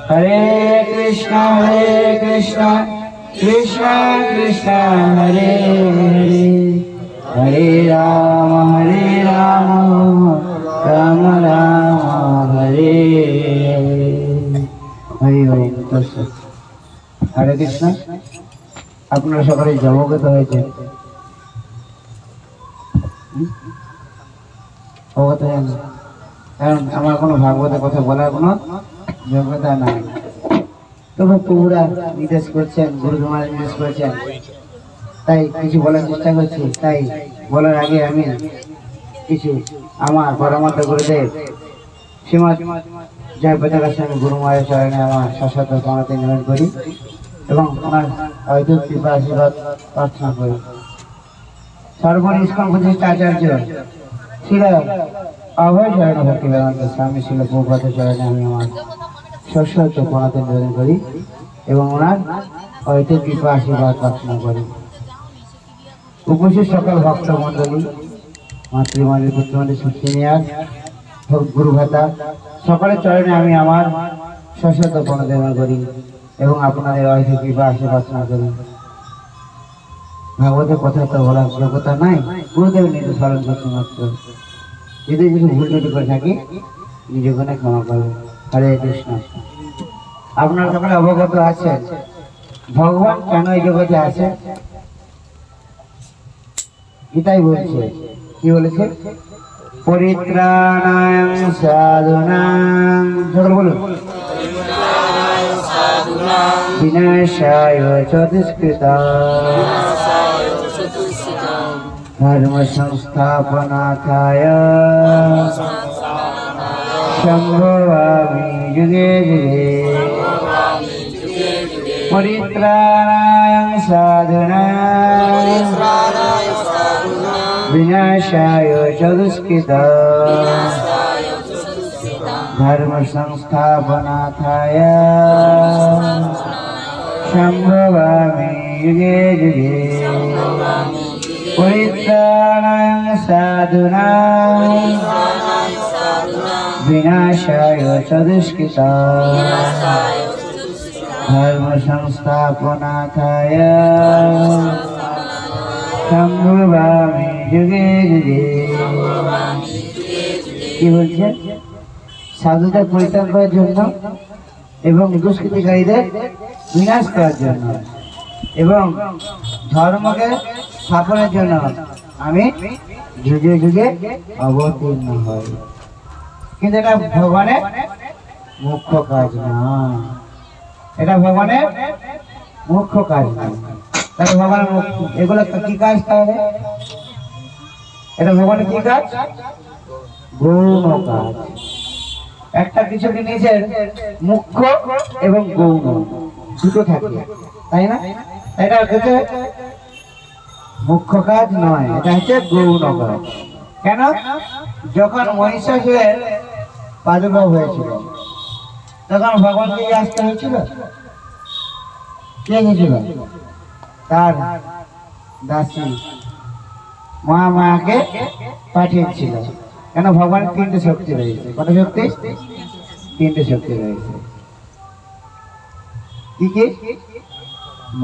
हरे कृष्णा कृष्ण कृष्ण हरे हरे, हरे राम राम राम हरे हरे। हरि ओम तत्सत्। हरे कृष्ण। আপনারা সকলে জগত হয়েছে, অবগত হয়েছে, কারণ আমার কোনো ভাগবতের কথা বলার কোনো যোগ্যতা নাই। তবু পুরা নির্দেশ করছেন, গুরু মহারাজ নির্দেশ করেছেন, তাই কিছু বলার চেষ্টা করছি। তাই বলার আগে আমি কিছু আমার পরমাত্ম গুরুদেব শ্রীমৎ জয় পতাকা স্বামী গুরু মহারাজ চরণে আমার সশত প্রণতি নিবেদন করি এবং ওনার অদ্ভুত কৃপা আশীর্বাদ প্রার্থনা করি। সর্বনি ইস্কন প্রতিষ্ঠা আচার্য ছিল অভয় চরণ ভক্তি বেদান্ত স্বামী ছিল প্রভুপাদ চরণে আমি আমার সশত প্রণতি নিবেদন করি এবং ওনার অদ্ভুত কৃপা আশীর্বাদ প্রার্থনা করি। উপস্থিত সকল ভক্ত মন্ডলী, মাতৃমণ্ডলী, পুত্রমণ্ডলী, সুসিনিয়ার, গুরু ভাতা সকলের চরণে আমি আমার সশত প্রণতি নিবেদন করি এবং আপনাদের অদ্ভুত কৃপা আশীর্বাদ প্রার্থনা করি। ভাগবতের কথা তো বলার যোগ্যতা নাই, গুরুদেব নিজে স্মরণ করতে মাত্র। যদি কিছু ভুল ত্রুটি করে থাকি নিজেকে ক্ষমা করবে। হরে কৃষ্ণ। আপনারা সকলে অবগত আছেন ভগবান কেন এই জগতে আছে? গীতাই বলছে, কি বলেছে? পরিত্রাণায় সাধুনাং, সকল বলুন, বিনাশায় চ দুষ্কৃতাং ধর্ম সংস্থাপনার্থায় সম্ভবামি যুগে যুগে। পরিত্রাণায় সাধুনাং বিনাশায় চ দুষ্কৃতাং ধর্ম সংস্থাপনার্থায় সম্ভবামি যুগে যুগে। পরিত্রাণায় সাধুনাং বিনাশায় চ দুষ্কৃতাং ধর্ম সংস্থাপনার্থায় সম্ভবামি যুগে যুগে। কি বলছে? সাধুদের পরিত্রাণ করার জন্য এবং দুষ্কৃতিকারীদের বিনাশ করার জন্য এবং ধর্মকে স্থাপনের জন্য আমি যুগে যুগে অবতীর্ণ হই। কিন্তু এটা ভগবানের মুখ্য কাজ না, এটা ভগবানের মুখ্য কাজ না। তাহলে ভগবানের এগুলো কি কাজ? তাহলে এটা ভগবানের কি কাজ? গৌণ কাজ। একটা কিছু জিনিসের মুখ্য এবং গৌণ দুটো থাকে, তাই না? এটা হচ্ছে মুখ্য কাজ নয়, এটা হচ্ছে গৌণ কাজ। কেন? যখন মহিষাসুরের প্রাদুর্ভাব হয়েছিল তখন ভগবানকে আসতে হয়েছিল, কে গেছিল? তার দাসী মহামায়াকে পাঠিয়েছিল। কেন? ভগবানের তিনটে শক্তি রয়েছে। কত শক্তি? তিনটে শক্তি রয়েছে। কি কি?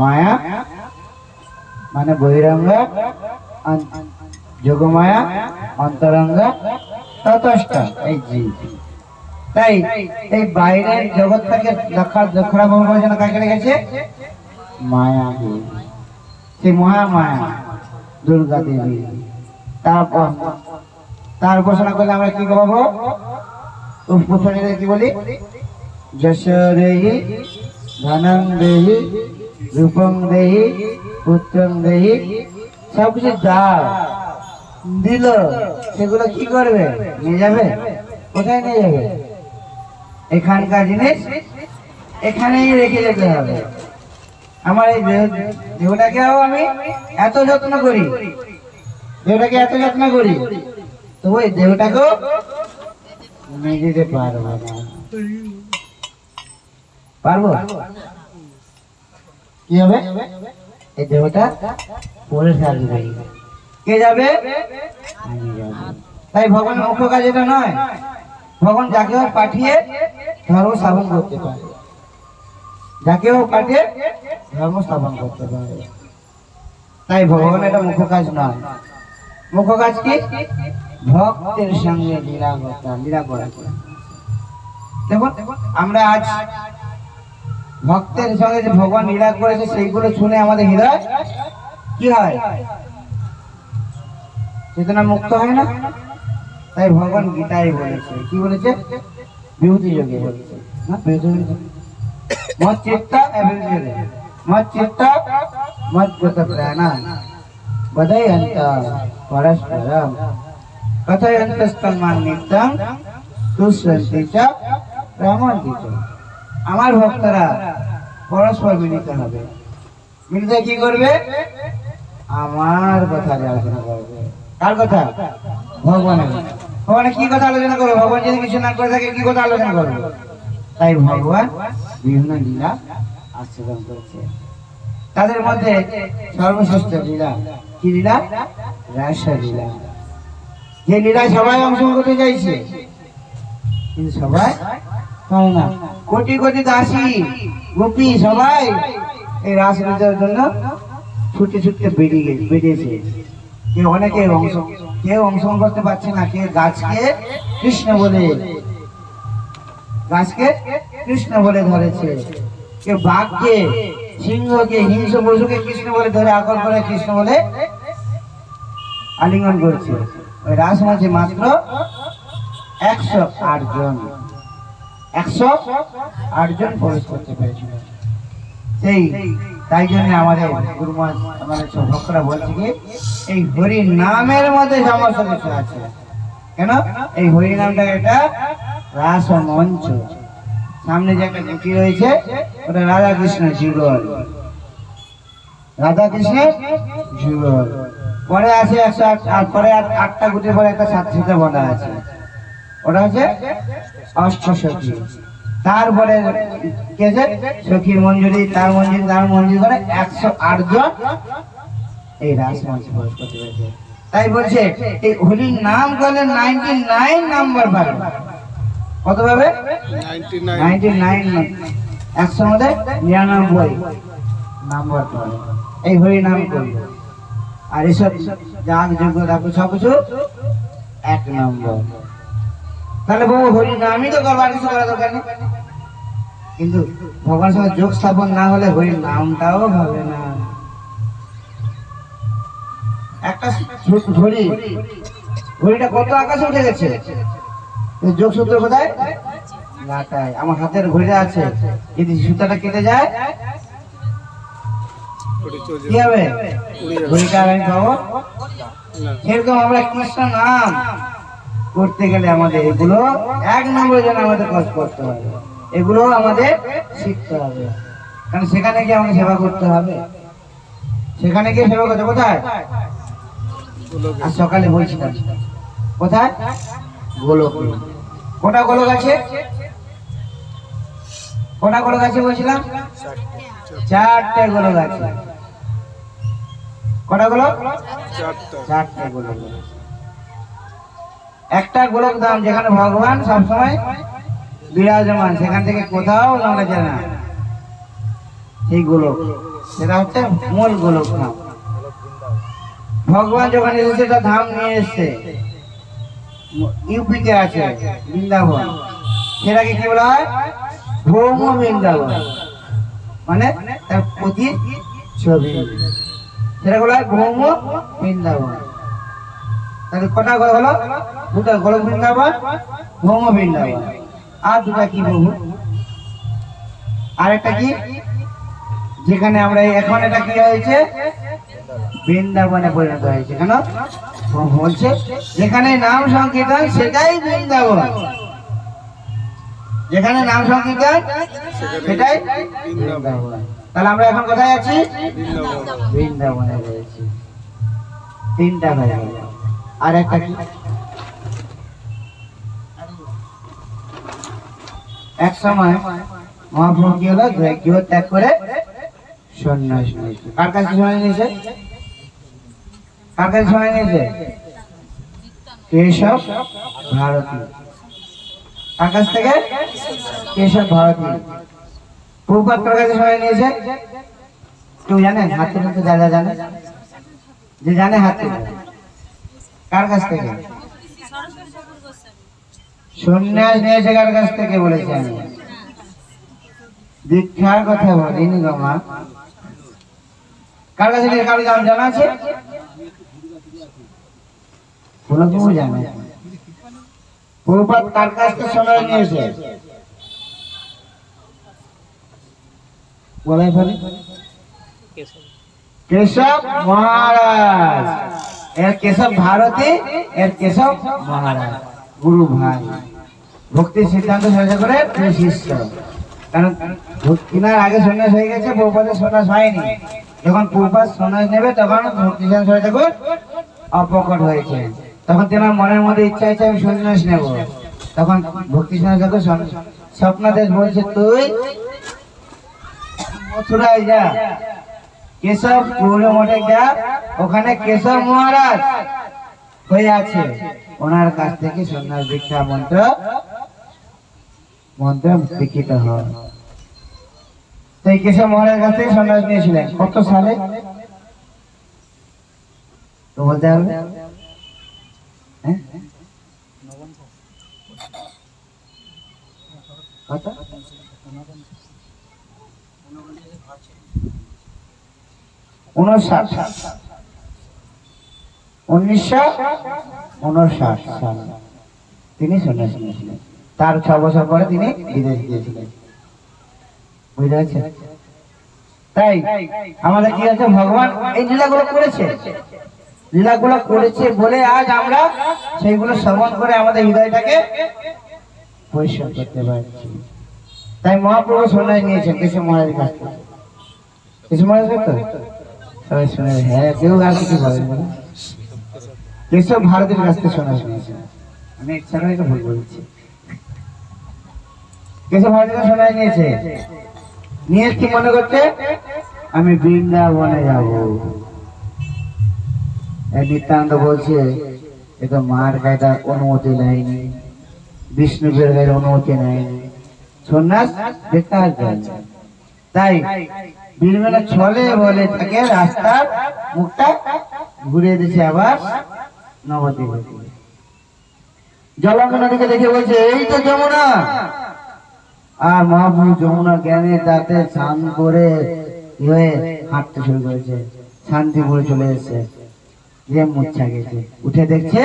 মায়া মানে বহিরঙ্গ, যোগমায়া, অন্তরঙ্গ, ততস্থ এই জীব। তাই এই বাইরের জগৎটাকে রক্ষণাবেক্ষণ করার জন্য কাকে রেখেছে? মায়া। সেই মহামায়া দুর্গা দেবী। তার উপাসনা করলে আমরা কি পাবো? উপাসনা কি বলি? যশ দেহি, ধনং দেহি, রূপং দেহি, পুত্রং দেহি, সবকিছু দাও দিল, সেগুলো কি করবে? নিয়ে যাবে। কোথায় নিয়ে যাবে? এখানকার জিনিস এখানেই রেখে যেতে হবে। আমার এই দেহটাকেও আমি এত যত্ন করি, দেহটাকে এত যত্ন করি, তো ওই দেহটাকেও নিয়ে যেতে পারবো না। পারবো? কি হবে? এই দেহটা পরে থাকবে। কে যাবে? আমি যাব। তাই ভগবানের মুখ্য কাজ এটা নয়। ভগবান যাকে পাঠিয়ে ধর্ম স্থাপন করতে পারে। যাকেও পাঠিয়ে ধর্ম স্থাপন করতে পারে। তাই ভগবান এটা মুখ্য কাজ নয়। মুখ্য কাজ কি? ভক্তের সঙ্গে লীলা করা। দেখুন আমরা আজ ভক্তের সঙ্গে যে ভগবান লীলা করেছে সেইগুলো শুনে আমাদের হৃদয় কি হয়? চেতনা মুক্ত হয় না? তাই ভগবান গীতায় বলেছে, কি বলেছে? বিভূতি যোগে বলেছে না, মত চিত্তা মত চিত্তা মত গত প্রাণা বদয়ন্ত পরস্পরম কথয়ন্তস্তম্মান নিত্যং তুষ্যন্তি চ রমন্তি চ। আমার ভক্তরা পরস্পর মিলিত হবে। মিলিত কি করবে? আমার কথা আলোচনা করবে। কার কথা? ভগবানের। ভগবানের কি কথা আলোচনা করবে? ভগবান যদি কিছু না করে থাকে কি কথা আলোচনা করবে? তাই ভগবান বিভিন্ন লীলা আচরণ করেছে। তাদের মধ্যে সর্বশ্রেষ্ঠ লীলা কি লীলা? রাস লীলা। যে লীলায় সবাই অংশগ্রহণ করতে চাইছে কিন্তু সবাই পারে না। কোটি কোটি দাসী গোপী সবাই এই রাস লীলার জন্য ছুটে ছুটতে বেরিয়েছে। কেউ অংশগ্রহণ করতে পারছে না। কেউ গাছকে কৃষ্ণ বলে ধরেছে, কেউ বাঘকে, সিংহকে, হিংস্র পশুকে কৃষ্ণ বলে ধরে আকর করে কৃষ্ণ বলে আলিঙ্গন করেছে। ওই রাস মঞ্চে মাত্র 108 জন 108 জন প্রবেশ করতে পেরেছিল। তাই জন্য আমাদের গুরু আমাদের সব ভক্তরা বলছে কি এই হরি নামের মধ্যে সমস্ত কিছু আছে। কেন? এই হরি নামটা একটা রাস মঞ্চ। সামনে যে একটা গুটি রয়েছে ওটা রাধা কৃষ্ণ যুগল, রাধা কৃষ্ণের যুগল। পরে আছে 108, আর পরে 8টা গুটির পরে একটা সাতটা বন্ধা আছে, ওটা হচ্ছে অষ্টসখী। তারপরে কি আছে? সখীর মঞ্জুরি, তার মঞ্জুরি করে 108 জন এই রাস মঞ্চে প্রবেশ করতে পেরেছে। তাই বলছে এই হরির নাম করলে 99 নাম্বার পাবে। কত পাবে? 99। 100 মধ্যে 99 নাম্বার পাবে এই হরি নাম করলে। আর এসব যাগ যোগ্য সব কিছু 1 নম্বর। তাহলে বহু হরি নামই তো করবার, কিছু করা দরকার নেই। কিন্তু ভগবানের সঙ্গে যোগ স্থাপন না হলে হরির নামটাও হবে না। একটা ঘড়িটা কত আকাশে উঠে গেছে, যোগ সূত্র কোথায়? লাটায়। আমার হাতের ঘড়িটা আছে, যদি সুতাটা কেটে যায় কি হবে? ঘড়িটা আমি পাবো। সেরকম আমরা কৃষ্ণ নাম করতে গেলে আমাদের এগুলো 1 নম্বরের জন্য আমাদের কাজ করতে হবে, এগুলো আমাদের শিখতে হবে। কারণ সেখানে গিয়ে আমাকে সেবা করতে হবে। সেখানে গিয়ে সেবা করতে কোথায়? আর সকালে বলছিলাম কোথায়? গোলক। কোটা গোলক আছে? কোটা গোলক আছে বলছিলাম? 4টে গোলক আছে। কটা গোলক? 4টে গোলক। একটা গোলক ধাম যেখানে ভগবান সবসময় বিরাজমান, সেখান থেকে কোথাও আমরা যায় না সেই গোলক, সেটা হচ্ছে মূল গোলক ধাম। ভগবান যখন এসেছে এটা ধাম নিয়ে এসছে, ইউপিতে আছে বৃন্দাবন, সেটাকে কি বলা হয়? ভৌম বৃন্দাবন, মানে তার প্রতি ছবি, সেটা বলা হয় ভৌম বৃন্দাবন। তাহলে কটা হলো? 2টা গোলক বৃন্দাবন, ভৌম বৃন্দাবন। আর 2টা কি বলবো? আরেকটা কি? যেখানে আমরা এখন এটা কি হয়েছে? বৃন্দাবনে পরিণত হয়েছে। কেন বলছে? যেখানে নাম সংকীর্তন সেটাই বৃন্দাবন, যেখানে নাম সংকীর্তন সেটাই বৃন্দাবন। তাহলে আমরা এখন কোথায় আছি? বৃন্দাবনে রয়েছি। 3টা হয়ে গেল। আর একটা কি? এক সময় মহাপ্রভু কি হলো? গৃহ ত্যাগ করে সন্ন্যাস নিয়েছে। কার কাছে সময় নিয়েছে? কার কাছে সময় নিয়েছে? কেশব ভারতী। কার কাছ থেকে? কেশব ভারতী। প্রভুপাদ কার কাছে সময় নিয়েছে কেউ জানে? হাত তুলে তো দাদা জানে, যে জানে হাত তুলে। কার কাছ থেকে সন্ন্যাস নিয়েছে? কার কাছ থেকে বলেছে? আমি দীক্ষার কথা বলিনি গো মা। কার কাছে নিয়ে কারো জানা আছে? কোনো কেউ জানে? প্রভুপাদ কার কাছ থেকে সন্ন্যাস নিয়েছে বলাই ফেলে? কেশব মহারাজ। এর কেশব ভারতী, এর কেশব মহারাজ, গুরু ভাই। ভক্তি সিদ্ধান্ত সহ্য করে শিষ্য। কারণ কিনার আগে সন্ন্যাস হয়ে গেছে, প্রভুপাদের সন্ন্যাস হয়নি। যখন প্রভুপাদ সন্ন্যাস নেবে তখন ভক্তি সিদ্ধান্ত সহ্য করে অপ্রকট হয়েছে। তখন তেনার মনের মধ্যে ইচ্ছা আছে আমি সন্ন্যাস নেব। তখন ভক্তি সিদ্ধান্ত স্বপ্নাদেশ বলছে তুই মথুরায় যা, কেশব গৌর মঠে যা, ওখানে কেশব মহারাজ হয়ে আছে, ওনার কাছ থেকে সন্ন্যাস দীক্ষা মন্ত্র দীক্ষিত হয়। সেই কেশব মহারাজ কাছ থেকে সন্ন্যাস নিয়েছিলেন কত সালে তো বলতে হবে? কত? 1959 সালে তিনি সন্ন্যাস নিয়েছিলেন। তার 6 বছর পরে তিনি বিদেশ গিয়েছিলেন। বুঝতে পারছেন? তাই আমাদের কি আছে, ভগবান এই লীলাগুলো করেছে, লীলাগুলো করেছে বলে আজ আমরা সেইগুলো শ্রবণ করে আমাদের হৃদয়টাকে পরিষ্কার করতে পারছি। তাই মহাপ্রভু সন্ন্যাস নিয়েছেন কেশব মহারাজের কাছ থেকে। কেশব মহারাজ তো সবাই শুনে, হ্যাঁ কেউ আর কিছু বলেন না। কেশব ভারতের কাছ থেকে সন্ন্যাস নিয়েছেন। আমি ইচ্ছা করে এটা ভুল বলছি। কেশব ভারতের কাছে সন্ন্যাস নিয়েছে, নিয়ে কি মনে করতে আমি বৃন্দাবনে যাব। নিত্যানন্দ বলছে এ তো মার গায়ে অনুমতি নেয়নি, বিষ্ণুবের গায়ে অনুমতি নেয়নি, সন্ন্যাস বেকার যায়। তাই বীরবেলা ছলে বলে তাকে রাস্তার মুখটা ঘুরিয়ে দিচ্ছে আবার নবদ্বীপে। জলঙ্গ নদীকে দেখে বলছে এই তো যমুনা। আর মহাপ্রভু যমুনা জ্ঞানে তাতে স্নান করে হয়ে হাঁটতে শুরু করেছে, শান্তিপুরে চলে এসেছে, যে মূর্ছা গেছে। উঠে দেখছে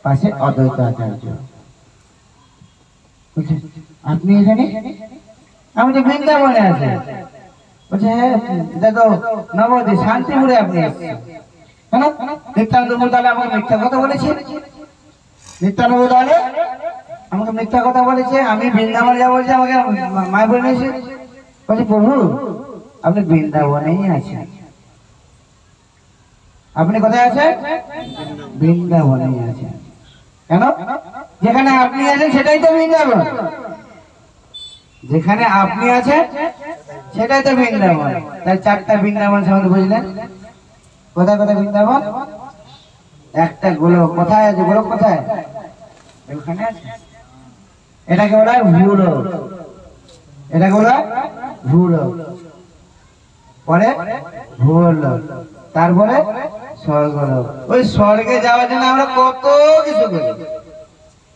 পাশে অদ্বৈত আচার্য। আপনি এখানে? আমি তো বৃন্দাবনে আছি। বলছে হ্যাঁ এটা তো নবদ্বীপ, শান্তিপুরে আপনি আসছেন কেন? নিত্যানন্দ তাহলে আমাকে মিথ্যা কথা বলেছে, নিত্যানন্দ তাহলে আমাকে মিথ্যা কথা বলেছে, আমি বৃন্দাবনে যাবো বলছে, আমাকে মায়াপুর নিয়েছে। বলছে প্রভু আপনি বৃন্দাবনেই আছেন। আপনি কোথায় আছেন? বৃন্দাবনেই আছেন। কেন? যেখানে আপনি আছেন সেটাই তো বৃন্দাবন। যেখানে আপনি আছেন সেটাই তো বৃন্দাবন। তাই 4টা বৃন্দাবন সম্বন্ধে বুঝলেন? কোথায় কোথায় বৃন্দাবন? একটা গোলক। কোথায় আছে গোলক? কোথায়? ওখানে আছে। এটাকে বলা হয় ভূলোক, এটাকে বলা হয় ভূলোক। পরে ভূলোক, তারপরে স্বর্গলোক। ওই স্বর্গে যাওয়ার জন্য আমরা কত কিছু করি।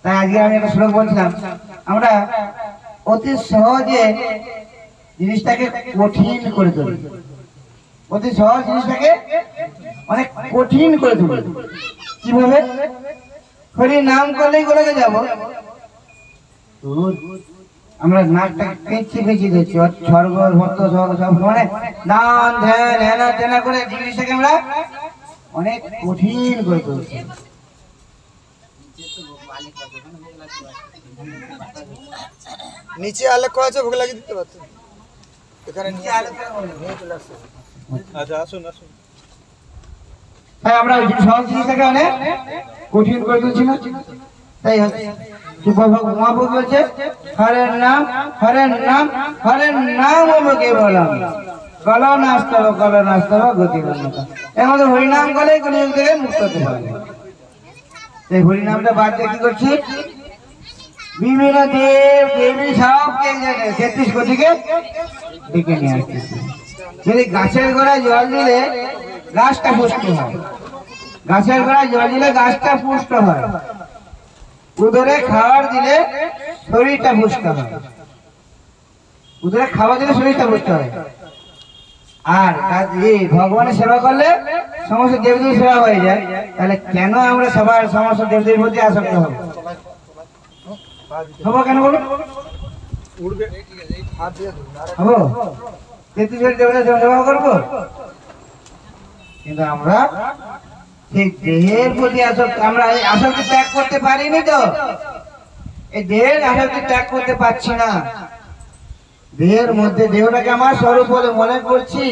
তাই আজকে আমি একটা শ্লোক বলছিলাম, আমরা অতি সহজে জিনিসটাকে কঠিন করে তুলি, অতি সহজ জিনিসটাকে অনেক কঠিন করে তুলি। কিভাবে? হরি নাম করলেই গোলকে যাবো, আমরা নাকটা পেঁচিয়ে পেঁচিয়ে দিচ্ছি, স্বর্গ ভক্ত স্বর্গ সব মানে দান ধ্যান হেনা টেনা করে জিনিসটাকে আমরা অনেক কঠিন করে তুলছি। নিচে আলো আছে, ভোগ লাগিয়ে দিতে পারতো এখানে নিচে আলো নিয়ে চলে আসছে। আচ্ছা আসুন আসুন। তাই আমরা সহজ জিনিসটাকে অনেক কঠিন করে তুলছি না? তাই মহাপ্রভু বলছে হরের নাম হরের নাম হরের নাম হবো কেবলম কল নাস্তব কল নাস্তব গতি গণতা। এর মধ্যে হরিনাম গলেই কলিযুগ থেকে মুক্ত হতে পারবে। এই হরিনামটা বাদ দিয়ে কি করছি? বিভিন্ন দেব দেবী সবকে 33 কোটিকে ডেকে নিয়ে আসতেছে। যদি গাছের গোড়ায় জল দিলে গাছটা পুষ্ট হয়, গাছের গোড়ায় জল দিলে গাছটা পুষ্ট হয়, উদরে খাবার দিলে শরীরটা পুষ্ট হয়, উদরে খাবার দিলে শরীরটা পুষ্ট হয়। আর ভগবানের সেবা করলে সমস্ত দেবদেবীর সেবা হয়ে যায়। তাহলে কেন আমরা সবার সমস্ত দেবদেবীর প্রতি আসক্ত হব? হবো কেন বলো? উড়বে হাত দিয়ে ধরুন আর হবো 33 কোটি দেবতার সেবা করবো, কিন্তু আমরা সেই দেহের প্রতি আসক্ত, আমরা এই আসক্তি ত্যাগ করতে পারিনি তো, এই দেহের আসক্তি ত্যাগ করতে পারছি না। দেহের মধ্যে দেহটাকে আমার স্বরূপ বলে মনে করছি,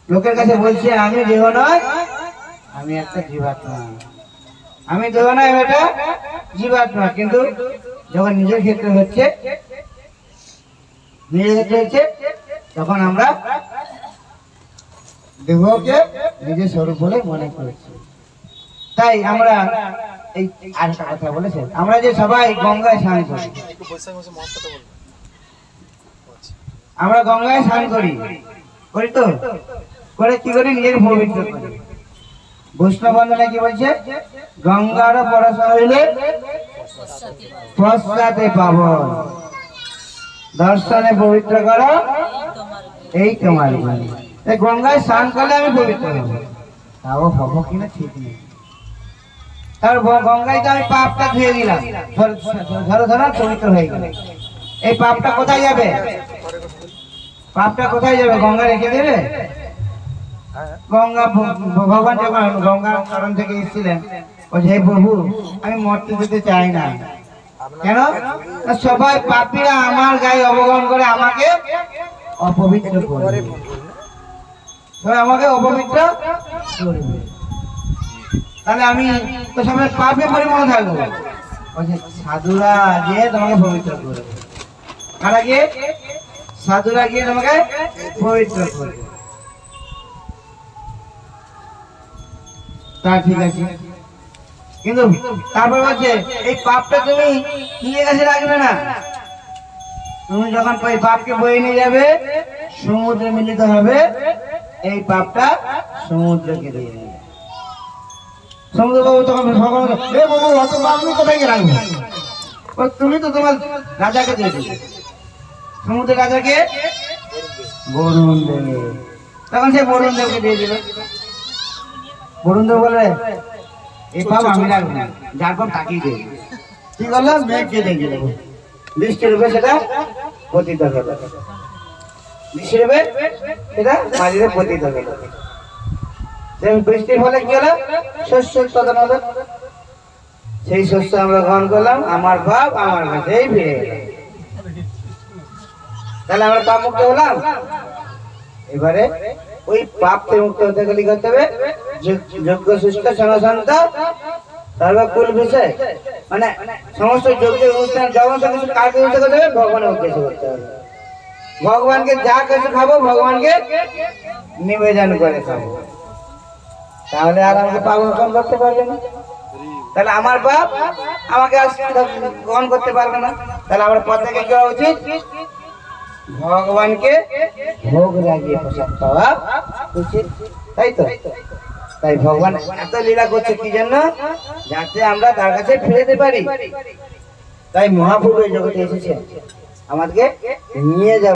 লোকের কাছে বলছি আমি দেহ নয়, আমি একটা জীবাত্মা, আমি দেহ নয়, আমি একটা জীবাত্মা। কিন্তু যখন নিজের ক্ষেত্রে হচ্ছে, নিজের ক্ষেত্রে হচ্ছে, তখন আমরা দেহকে নিজের স্বরূপ বলে মনে করছি। তাই আমরা এই আরেকটা কথা বলেছেন, আমরা যে সবাই গঙ্গায় স্নান করি, একটু পয়সা মতো মহত্বটা বলুন। আমরা গঙ্গায় স্নান করি, করি তো, করে কি করি? নিজেকে পবিত্র করি। বৈষ্ণব বন্দনা কি বলছে? গঙ্গার পরশ হইলে পশ্চাতে পাবন, দর্শনে পবিত্র করো এই তোমার বাণী। তাই গঙ্গায় স্নান করলে আমি পবিত্র হব, তাও হবো কিনা ঠিক নেই। তার গঙ্গায় তো আমি পাপটা ধুয়ে দিলাম, ধরো ধরো পবিত্র হয়ে গেল, এই পাপটা কোথায় যাবে? পাপটা কোথায় যাবে? গঙ্গা রেখে দেবে? গঙ্গা ভগবান যখন গঙ্গার কারণ থেকে এসেছিলেন, বলছে হে প্রভু আমি মরতে যেতে চাই না। কেন? না সবাই পাপীরা আমার গায়ে অবগমন করে আমাকে অপবিত্র করে, সবাই আমাকে অপবিত্র করবে, তাহলে আমি তো সবাই পাপে পরিপূর্ণ থাকবো। বলছে সাধুরা গিয়ে তোমাকে পবিত্র করবে। কারা গিয়ে? সাধুরা গিয়ে তোমাকে পবিত্র করবে। তা ঠিক আছে, কিন্তু তারপর বলছে এই পাপটা তুমি নিজের কাছে রাখবে না, তুমি যখন ওই পাপকে বয়ে নিয়ে যাবে সমুদ্রে মিলিত হবে, এই পাপটা সমুদ্রকে দিয়ে দেবে। সমুদ্র বাবু তখন আমি কোথায় গিয়ে রাখবো? তুমি তো তোমার রাজাকে দিয়ে দেবে, সমুদ্রের রাজাকে বরুণ দেবে, তখন সে বরুণ দেবকে দিয়ে দিবে। বরুণ দেব বলে এই পাপ আমি রাখবো না, যার পাপ তাকেই দেবে। কি করলাম? মেঘকে দেখে দেবো, বৃষ্টি রূপে সেটা পতিত হবে, বৃষ্টি রূপে সেটা মাটিতে পতিত হবে। বৃষ্টির ফলে কি হলো? শস্য উৎপাদন হলো, সেই শস্য আমরা গ্রহণ করলাম, আমার পাপ আমার কাছেই ফিরে গেল। তাহলে আমরা পাপ মুক্ত হলাম। এবারে ওই পাপ থেকে মুক্ত হতে গেলে করতে হবে যোগ্য সুস্থ সনাসন্ত সর্বকুল বিষয়, মানে সমস্ত যজ্ঞের অনুষ্ঠান সমস্ত কিছু কাকে উদ্দেশ্য করতে হবে? ভগবানের উদ্দেশ্য করতে হবে। ভগবানকে যা কিছু খাবো ভগবানকে নিবেদন করে খাবো, তাহলে আর আমাকে পাপ গ্রহণ করতে পারবে না। তাহলে আমার পাপ আমাকে গ্রহণ করতে পারবে না। তাহলে আমার প্রত্যেকে কি করা উচিত? ভগবানকে ভোগ লাগিয়ে প্রসাদ পাওয়া উচিত, তাই তো? তাই ভগবান এত লীলা করছে কি জন্য? যাতে আমরা তার কাছে ফিরে যেতে পারি। তাই মহাপ্রভু এই জগতে এসেছেন আমাদেরকে নিয়ে যাওয়া।